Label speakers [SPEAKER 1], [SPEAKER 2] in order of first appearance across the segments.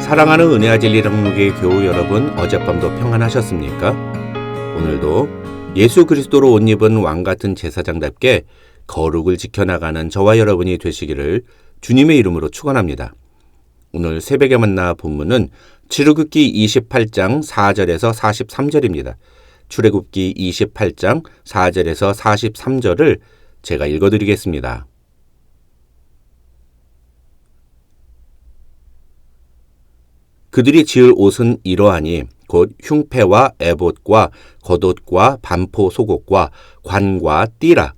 [SPEAKER 1] 사랑하는 은혜와 진리 영육의 교우 여러분, 어젯밤도 평안하셨습니까? 오늘도 예수 그리스도로 옷 입은 왕같은 제사장답게 거룩을 지켜나가는 저와 여러분이 되시기를 주님의 이름으로 축원합니다. 오늘 새벽에 만나 본문은 출애굽기 28장 4절에서 43절입니다. 출애굽기 28장 4절에서 43절을 제가 읽어드리겠습니다. 그들이 지을 옷은 이러하니 곧 흉패와 에봇과 겉옷과 반포 속옷과 관과 띠라.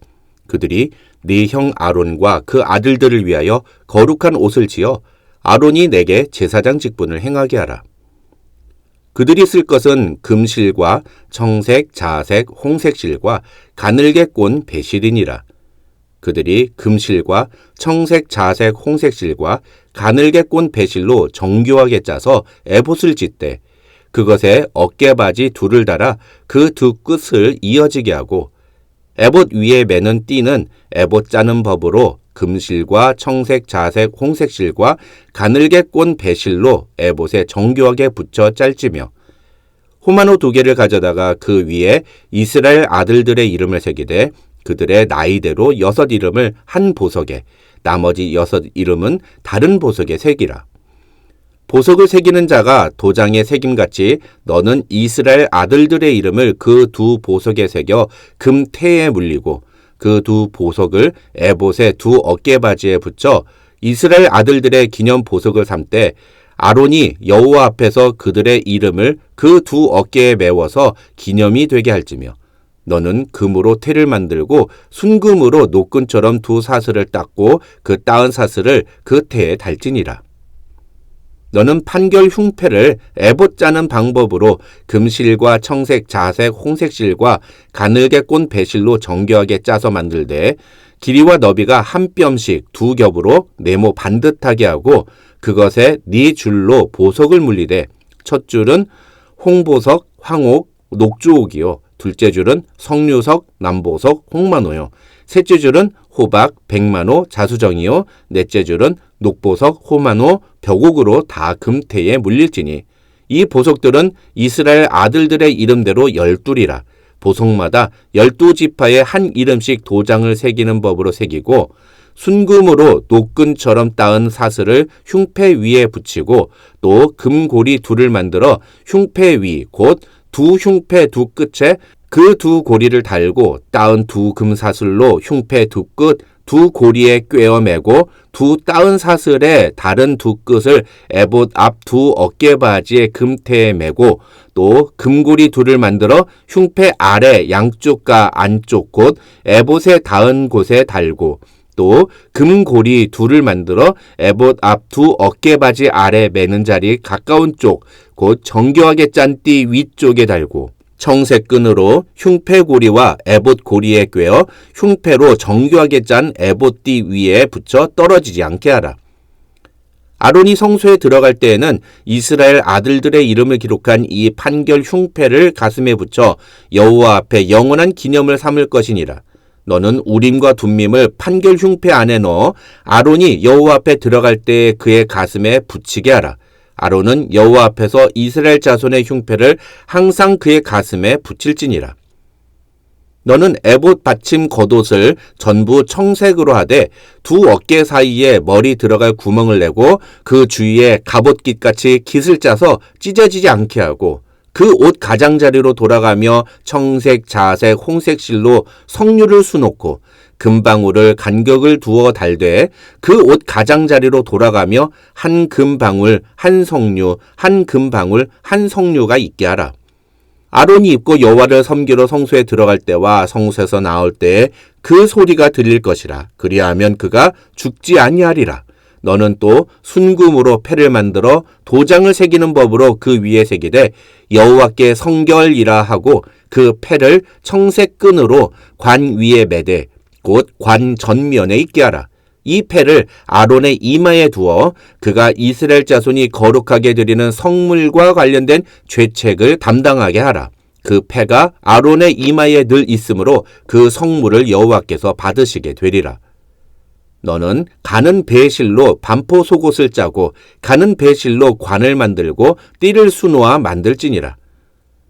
[SPEAKER 1] 그들이 네 형 아론과 그 아들들을 위하여 거룩한 옷을 지어 아론이 내게 제사장 직분을 행하게 하라. 그들이 쓸 것은 금실과 청색, 자색, 홍색 실과 가늘게 꼰 배실이니라. 그들이 금실과 청색, 자색, 홍색 실과 가늘게 꼰 배실로 정교하게 짜서 에봇을 짓되 그것에 어깨바지 둘을 달아 그 두 끝을 이어지게 하고 에봇 위에 매는 띠는 에봇 짜는 법으로 금실과 청색, 자색, 홍색 실과 가늘게 꼰 배실로 에봇에 정교하게 붙여 짤지며 호마노 2개를 가져다가 그 위에 이스라엘 아들들의 이름을 새기되 그들의 나이대로 6 이름을 한 보석에 나머지 6 이름은 다른 보석에 새기라. 보석을 새기는 자가 도장에 새김같이 너는 이스라엘 아들들의 이름을 그 2 보석에 새겨 금테에 물리고 그 2 보석을 에봇의 2 어깨바지에 붙여 이스라엘 아들들의 기념 보석을 삼되 아론이 여호와 앞에서 그들의 이름을 그 2 어깨에 메워서 기념이 되게 할지며 너는 금으로 테를 만들고 순금으로 노끈처럼 2 사슬을 닦고 그 따은 사슬을 그 테에 달지니라. 너는 판결 흉패를 에봇 짜는 방법으로 금실과 청색, 자색, 홍색 실과 가늘게 꼰 배실로 정교하게 짜서 만들되 길이와 너비가 한 뼘씩 2 겹으로 네모 반듯하게 하고 그것에 네 줄로 보석을 물리되 첫 줄은 홍보석, 황옥, 녹주옥이요 둘째 줄은 석류석, 남보석, 홍마노요 셋째 줄은 호박, 백마노, 자수정이요 넷째 줄은 녹보석, 호마노, 벽옥으로 다 금테에 물릴지니 이 보석들은 이스라엘 아들들의 이름대로 12이라. 보석마다 12지파에 한 이름씩 도장을 새기는 법으로 새기고 순금으로 노끈처럼 따은 사슬을 흉패 위에 붙이고 또 금고리 2를 만들어 흉패 위 곧 2 흉패 2 끝에 그 2 고리를 달고 따은 2 금사슬로 흉패 2 끝 2 고리에 꿰어 매고 2 따은 사슬에 다른 2 끝을 에봇 앞 2 어깨바지에 금테에 매고 또 금고리 2를 만들어 흉패 아래 양쪽과 안쪽 곧 에봇에 닿은 곳에 달고 또 금고리 2를 만들어 에봇 앞 2 어깨바지 아래 매는 자리 가까운 쪽 곧 정교하게 짠 띠 위쪽에 달고 청색 끈으로 흉패 고리와 에봇 고리에 꿰어 흉패로 정교하게 짠 에봇 띠 위에 붙여 떨어지지 않게 하라. 아론이 성소에 들어갈 때에는 이스라엘 아들들의 이름을 기록한 이 판결 흉패를 가슴에 붙여 여호와 앞에 영원한 기념을 삼을 것이니라. 너는 우림과 둠밈을 판결 흉패 안에 넣어 아론이 여호와 앞에 들어갈 때 그의 가슴에 붙이게 하라. 아론은 여호와 앞에서 이스라엘 자손의 흉패를 항상 그의 가슴에 붙일지니라. 너는 에봇 받침 겉옷을 전부 청색으로 하되 2 어깨 사이에 머리 들어갈 구멍을 내고 그 주위에 갑옷깃같이 깃을 짜서 찢어지지 않게 하고 그 옷 가장자리로 돌아가며 청색, 자색, 홍색 실로 석류를 수놓고 금방울을 간격을 두어 달되 그 옷 가장자리로 돌아가며 한 금방울, 한 석류, 한 금방울, 한 석류가 있게 하라. 아론이 입고 여호와를 섬기러 성소에 들어갈 때와 성소에서 나올 때에 그 소리가 들릴 것이라. 그리하면 그가 죽지 아니하리라. 너는 또 순금으로 패를 만들어 도장을 새기는 법으로 그 위에 새기되 여호와께 성결이라 하고 그 패를 청색 끈으로 관 위에 매되 곧 관 전면에 있게 하라. 이 패를 아론의 이마에 두어 그가 이스라엘 자손이 거룩하게 드리는 성물과 관련된 죄책을 담당하게 하라. 그 패가 아론의 이마에 늘 있으므로 그 성물을 여호와께서 받으시게 되리라. 너는 가는 배실로 반포 속옷을 짜고 가는 배실로 관을 만들고 띠를 수놓아 만들지니라.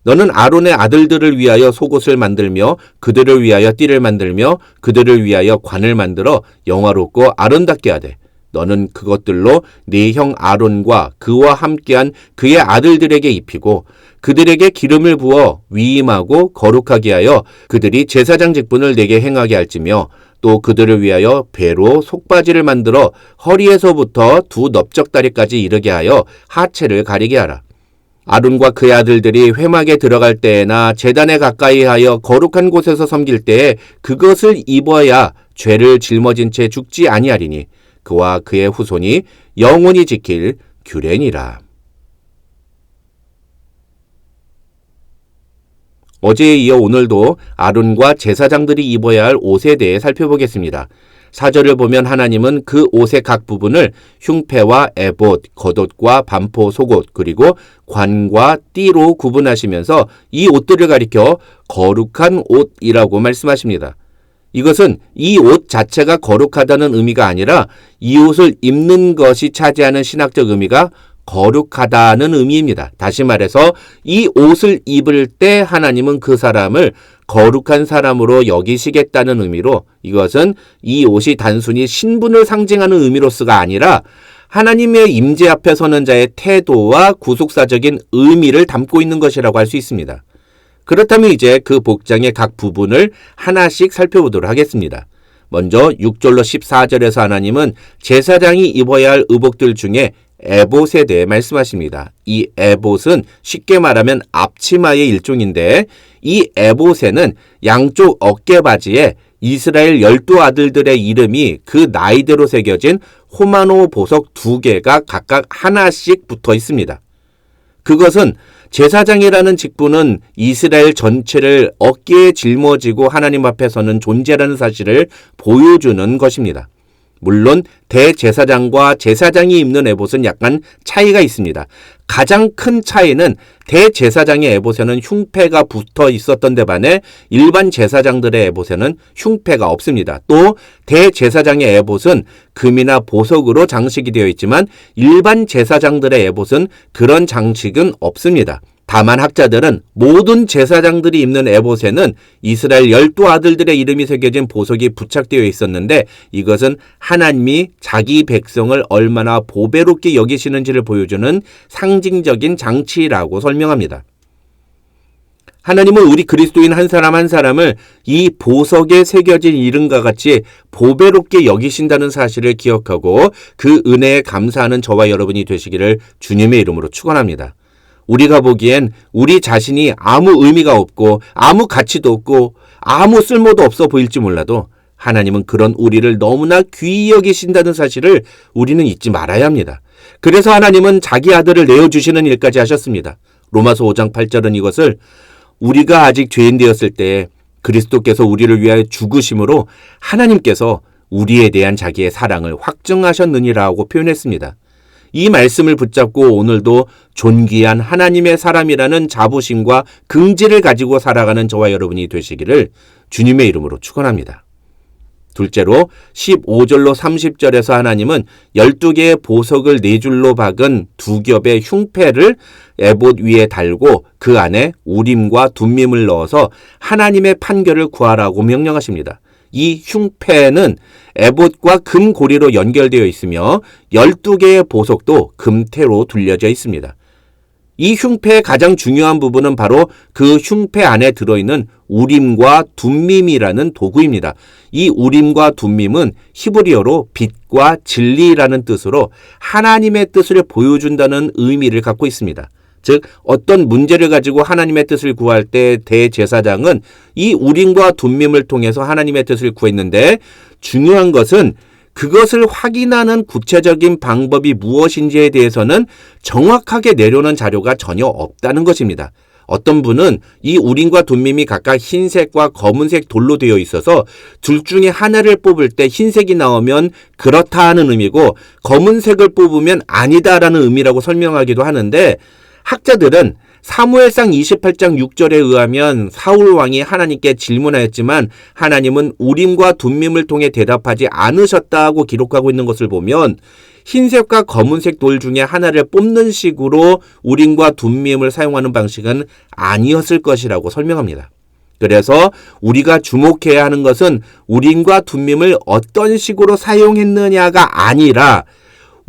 [SPEAKER 1] 너는 아론의 아들들을 위하여 속옷을 만들며 그들을 위하여 띠를 만들며 그들을 위하여 관을 만들어 영화롭고 아름답게 하되 너는 그것들로 네 형 아론과 그와 함께한 그의 아들들에게 입히고 그들에게 기름을 부어 위임하고 거룩하게 하여 그들이 제사장 직분을 내게 행하게 할지며 또 그들을 위하여 배로 속바지를 만들어 허리에서부터 두 넓적다리까지 이르게 하여 하체를 가리게 하라. 아론과 그의 아들들이 회막에 들어갈 때에나 제단에 가까이 하여 거룩한 곳에서 섬길 때에 그것을 입어야 죄를 짊어진 채 죽지 아니하리니 그와 그의 후손이 영원히 지킬 규례니라. 어제에 이어 오늘도 아론과 제사장들이 입어야 할 옷에 대해 살펴보겠습니다. 4절을 보면 하나님은 그 옷의 각 부분을 흉패와 에봇, 겉옷과 반포 속옷, 그리고 관과 띠로 구분하시면서 이 옷들을 가리켜 거룩한 옷이라고 말씀하십니다. 이것은 이 옷 자체가 거룩하다는 의미가 아니라 이 옷을 입는 것이 차지하는 신학적 의미가 거룩하다는 의미입니다. 다시 말해서 이 옷을 입을 때 하나님은 그 사람을 거룩한 사람으로 여기시겠다는 의미로 이것은 이 옷이 단순히 신분을 상징하는 의미로서가 아니라 하나님의 임재 앞에 서는 자의 태도와 구속사적인 의미를 담고 있는 것이라고 할 수 있습니다. 그렇다면 이제 그 복장의 각 부분을 하나씩 살펴보도록 하겠습니다. 먼저 6절로 14절에서 하나님은 제사장이 입어야 할 의복들 중에 에봇에 대해 말씀하십니다. 이 에봇은 쉽게 말하면 앞치마의 일종인데 이 에봇에는 양쪽 어깨바지에 이스라엘 12아들들의 이름이 그 나이대로 새겨진 호마노 보석 2개가 각각 하나씩 붙어 있습니다. 그것은 제사장이라는 직분은 이스라엘 전체를 어깨에 짊어지고 하나님 앞에 서는 존재라는 사실을 보여주는 것입니다. 물론 대제사장과 제사장이 입는 에봇은 약간 차이가 있습니다. 가장 큰 차이는 대제사장의 에봇에는 흉패가 붙어 있었던 데 반해 일반 제사장들의 에봇에는 흉패가 없습니다. 또 대제사장의 에봇은 금이나 보석으로 장식이 되어 있지만 일반 제사장들의 에봇은 그런 장식은 없습니다. 다만 학자들은 모든 제사장들이 입는 에봇에는 이스라엘 12아들들의 이름이 새겨진 보석이 부착되어 있었는데 이것은 하나님이 자기 백성을 얼마나 보배롭게 여기시는지를 보여주는 상징적인 장치라고 설명합니다. 하나님은 우리 그리스도인 한 사람 한 사람을 이 보석에 새겨진 이름과 같이 보배롭게 여기신다는 사실을 기억하고 그 은혜에 감사하는 저와 여러분이 되시기를 주님의 이름으로 축원합니다. 우리가 보기엔 우리 자신이 아무 의미가 없고 아무 가치도 없고 아무 쓸모도 없어 보일지 몰라도 하나님은 그런 우리를 너무나 귀히 여기신다는 사실을 우리는 잊지 말아야 합니다. 그래서 하나님은 자기 아들을 내어주시는 일까지 하셨습니다. 로마서 5장 8절은 이것을 우리가 아직 죄인 되었을 때에 그리스도께서 우리를 위하여 죽으심으로 하나님께서 우리에 대한 자기의 사랑을 확증하셨느니라고 표현했습니다. 이 말씀을 붙잡고 오늘도 존귀한 하나님의 사람이라는 자부심과 긍지를 가지고 살아가는 저와 여러분이 되시기를 주님의 이름으로 축원합니다. 둘째로 15절로 30절에서 하나님은 12개의 보석을 4줄로 박은 2겹의 흉패를 에봇 위에 달고 그 안에 우림과 둠밈을 넣어서 하나님의 판결을 구하라고 명령하십니다. 이 흉패는 에봇과 금고리로 연결되어 있으며 12개의 보석도 금태로 둘려져 있습니다. 이 흉패의 가장 중요한 부분은 바로 그 흉패 안에 들어있는 우림과 둠밈이라는 도구입니다. 이 우림과 둠밈은 히브리어로 빛과 진리라는 뜻으로 하나님의 뜻을 보여준다는 의미를 갖고 있습니다. 즉 어떤 문제를 가지고 하나님의 뜻을 구할 때 대제사장은 이 우림과 둠밈을 통해서 하나님의 뜻을 구했는데 중요한 것은 그것을 확인하는 구체적인 방법이 무엇인지에 대해서는 정확하게 내려오는 자료가 전혀 없다는 것입니다. 어떤 분은 이 우림과 둠밈이 각각 흰색과 검은색 돌로 되어 있어서 둘 중에 하나를 뽑을 때 흰색이 나오면 그렇다 하는 의미고 검은색을 뽑으면 아니다라는 의미라고 설명하기도 하는데 학자들은 사무엘상 28장 6절에 의하면 사울 왕이 하나님께 질문하였지만 하나님은 우림과 둠밈을 통해 대답하지 않으셨다고 기록하고 있는 것을 보면 흰색과 검은색 돌 중에 하나를 뽑는 식으로 우림과 둠밈을 사용하는 방식은 아니었을 것이라고 설명합니다. 그래서 우리가 주목해야 하는 것은 우림과 둠밈을 어떤 식으로 사용했느냐가 아니라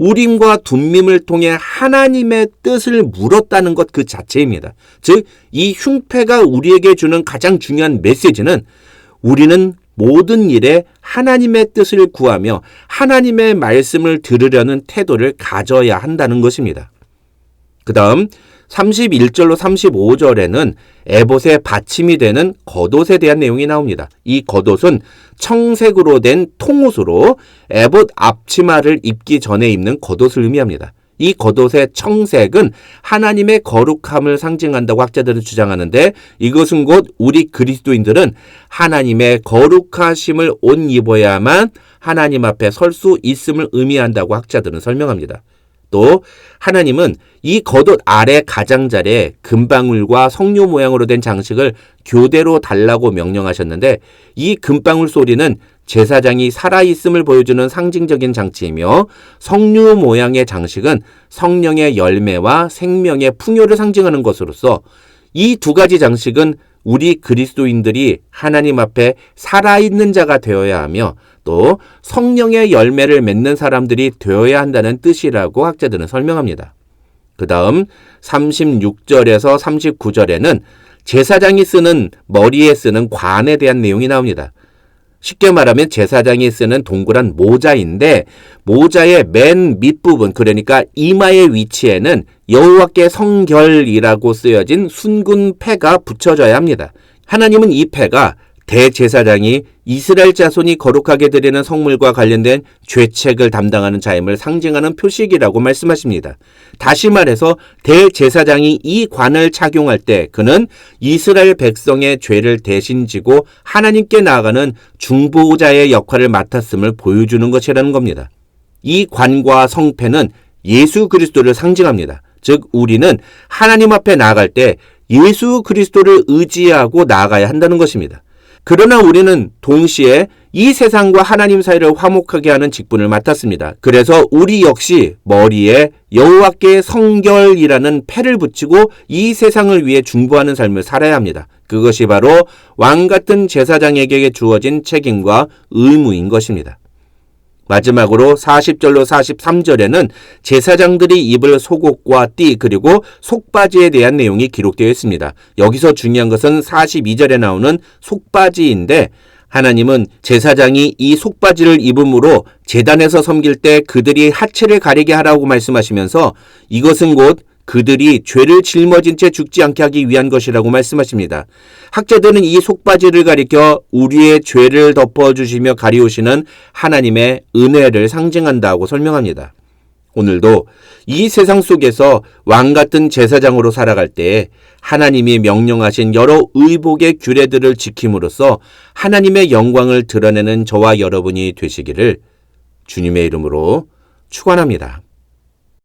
[SPEAKER 1] 우림과 둠밈을 통해 하나님의 뜻을 물었다는 것 그 자체입니다. 즉, 이 흉패가 우리에게 주는 가장 중요한 메시지는 우리는 모든 일에 하나님의 뜻을 구하며 하나님의 말씀을 들으려는 태도를 가져야 한다는 것입니다. 그 다음 31절로 35절에는 에봇의 받침이 되는 겉옷에 대한 내용이 나옵니다. 이 겉옷은 청색으로 된 통옷으로 에봇 앞치마를 입기 전에 입는 겉옷을 의미합니다. 이 겉옷의 청색은 하나님의 거룩함을 상징한다고 학자들은 주장하는데 이것은 곧 우리 그리스도인들은 하나님의 거룩하심을 옷 입어야만 하나님 앞에 설 수 있음을 의미한다고 학자들은 설명합니다. 또 하나님은 이 겉옷 아래 가장자리에 금방울과 석류 모양으로 된 장식을 교대로 달라고 명령하셨는데 이 금방울 소리는 제사장이 살아있음을 보여주는 상징적인 장치이며 석류 모양의 장식은 성령의 열매와 생명의 풍요를 상징하는 것으로서 이 두 가지 장식은 우리 그리스도인들이 하나님 앞에 살아있는 자가 되어야 하며 또 성령의 열매를 맺는 사람들이 되어야 한다는 뜻이라고 학자들은 설명합니다. 그 다음 36절에서 39절에는 제사장이 쓰는 머리에 쓰는 관에 대한 내용이 나옵니다. 쉽게 말하면 제사장이 쓰는 동그란 모자인데 모자의 맨 밑부분 그러니까 이마의 위치에는 여호와께 성결이라고 쓰여진 순근 패가 붙여져야 합니다. 하나님은 이 패가 대제사장이 이스라엘 자손이 거룩하게 드리는 성물과 관련된 죄책을 담당하는 자임을 상징하는 표식이라고 말씀하십니다. 다시 말해서 대제사장이 이 관을 착용할 때 그는 이스라엘 백성의 죄를 대신 지고 하나님께 나아가는 중보자의 역할을 맡았음을 보여주는 것이라는 겁니다. 이 관과 성패는 예수 그리스도를 상징합니다. 즉 우리는 하나님 앞에 나아갈 때 예수 그리스도를 의지하고 나아가야 한다는 것입니다. 그러나 우리는 동시에 이 세상과 하나님 사이를 화목하게 하는 직분을 맡았습니다. 그래서 우리 역시 머리에 여호와께 성결이라는 패를 붙이고 이 세상을 위해 중보하는 삶을 살아야 합니다. 그것이 바로 왕같은 제사장에게 주어진 책임과 의무인 것입니다. 마지막으로 40절로 43절에는 제사장들이 입을 속옷과 띠 그리고 속바지에 대한 내용이 기록되어 있습니다. 여기서 중요한 것은 42절에 나오는 속바지인데 하나님은 제사장이 이 속바지를 입음으로 제단에서 섬길 때 그들이 하체를 가리게 하라고 말씀하시면서 이것은 곧 그들이 죄를 짊어진 채 죽지 않게 하기 위한 것이라고 말씀하십니다. 학자들은 이 속바지를 가리켜 우리의 죄를 덮어주시며 가리우시는 하나님의 은혜를 상징한다고 설명합니다. 오늘도 이 세상 속에서 왕같은 제사장으로 살아갈 때 하나님이 명령하신 여러 의복의 규례들을 지킴으로써 하나님의 영광을 드러내는 저와 여러분이 되시기를 주님의 이름으로 축원합니다.